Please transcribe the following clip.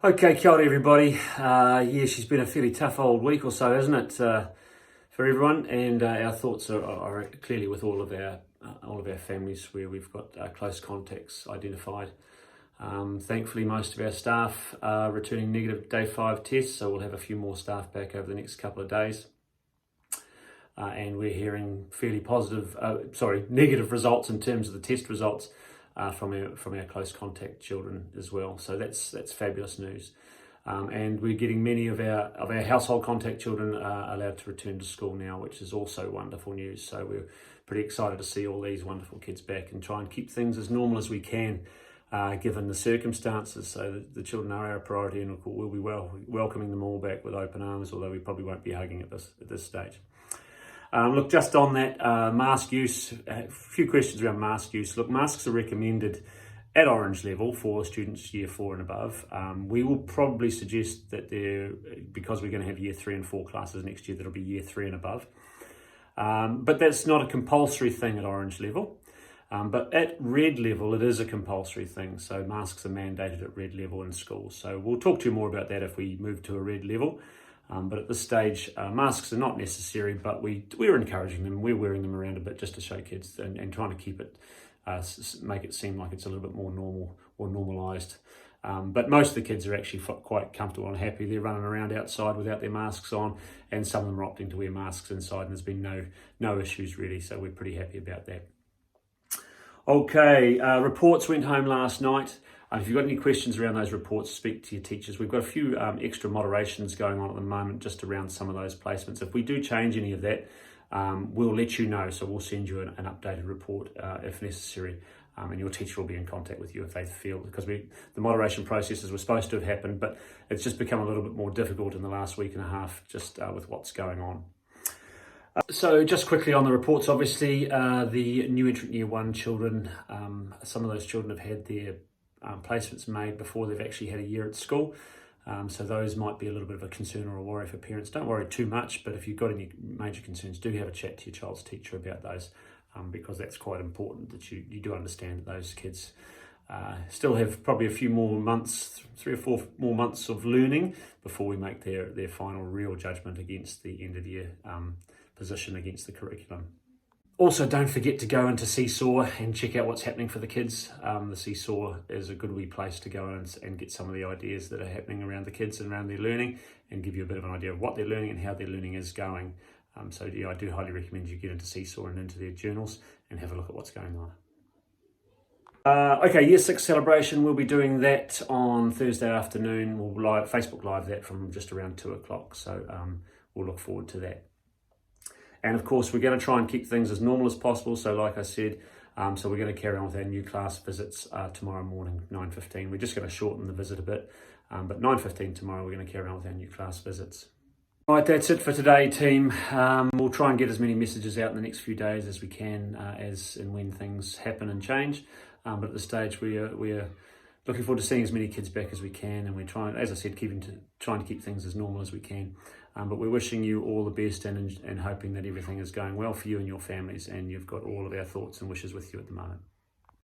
Okay, kia ora everybody. She's been a fairly tough old week or so, hasn't it, for everyone? And our thoughts are clearly with all of our families where we've got close contacts identified. Thankfully, most of our staff are returning negative day 5 tests, so we'll have a few more staff back over the next couple of days. And we're hearing fairly negative results in terms of the test results from our close contact children as well. So that's fabulous news. And we're getting many of our household contact children allowed to return to school now, which is also wonderful news. So we're pretty excited to see all these wonderful kids back and try and keep things as normal as we can, given the circumstances. So the children are our priority, and we'll be welcoming them all back with open arms, although we probably won't be hugging at this stage. Look, just on that, mask use, a few questions around mask use. Look, masks are recommended at orange level for students year 4 and above. We will probably suggest that because we're going to have year 3 and 4 classes next year, that'll be year 3 and above. But that's not a compulsory thing at orange level. But at red level, it is a compulsory thing. So masks are mandated at red level in schools. So we'll talk to you more about that if we move to a red level. But at this stage, masks are not necessary, but we're encouraging them. We're wearing them around a bit just to show kids and trying to keep it, make it seem like it's a little bit more normal or normalised. But most of the kids are actually quite comfortable and happy. They're running around outside without their masks on, and some of them are opting to wear masks inside, and there's been no issues really, so we're pretty happy about that. Okay, reports went home last night. If you've got any questions around those reports, speak to your teachers. We've got a few extra moderations going on at the moment just around some of those placements. If we do change any of that, we'll let you know. So we'll send you an updated report if necessary. And your teacher will be in contact with you if they feel, because the moderation processes were supposed to have happened, but it's just become a little bit more difficult in the last week and a half just with what's going on. So just quickly on the reports, obviously the new entrant year 1 children, some of those children have had their placements made before they've actually had a year at school. So those might be a little bit of a concern or a worry for parents. Don't worry too much, but if you've got any major concerns, do have a chat to your child's teacher about those, because that's quite important that you do understand that those kids still have probably a few more months, 3 or 4 more months of learning before we make their final real judgment against the end of year position against the curriculum. Also, don't forget to go into Seesaw and check out what's happening for the kids. The Seesaw is a good wee place to go and get some of the ideas that are happening around the kids and around their learning, and give you a bit of an idea of what they're learning and how their learning is going. So I do highly recommend you get into Seesaw and into their journals and have a look at what's going on. Okay, Year 6 celebration, we'll be doing that on Thursday afternoon. We'll Facebook Live that from just around 2 o'clock, so we'll look forward to that. And of course, we're going to try and keep things as normal as possible. So like I said, so we're going to carry on with our new class visits tomorrow morning, 9:15. We're just going to shorten the visit a bit, but 9:15 tomorrow, we're going to carry on with our new class visits. All right, that's it for today, team. We'll try and get as many messages out in the next few days as we can, as and when things happen and change. But at this stage, we're looking forward to seeing as many kids back as we can, and we're trying, as I said, trying to keep things as normal as we can. But we're wishing you all the best and hoping that everything is going well for you and your families, and you've got all of our thoughts and wishes with you at the moment.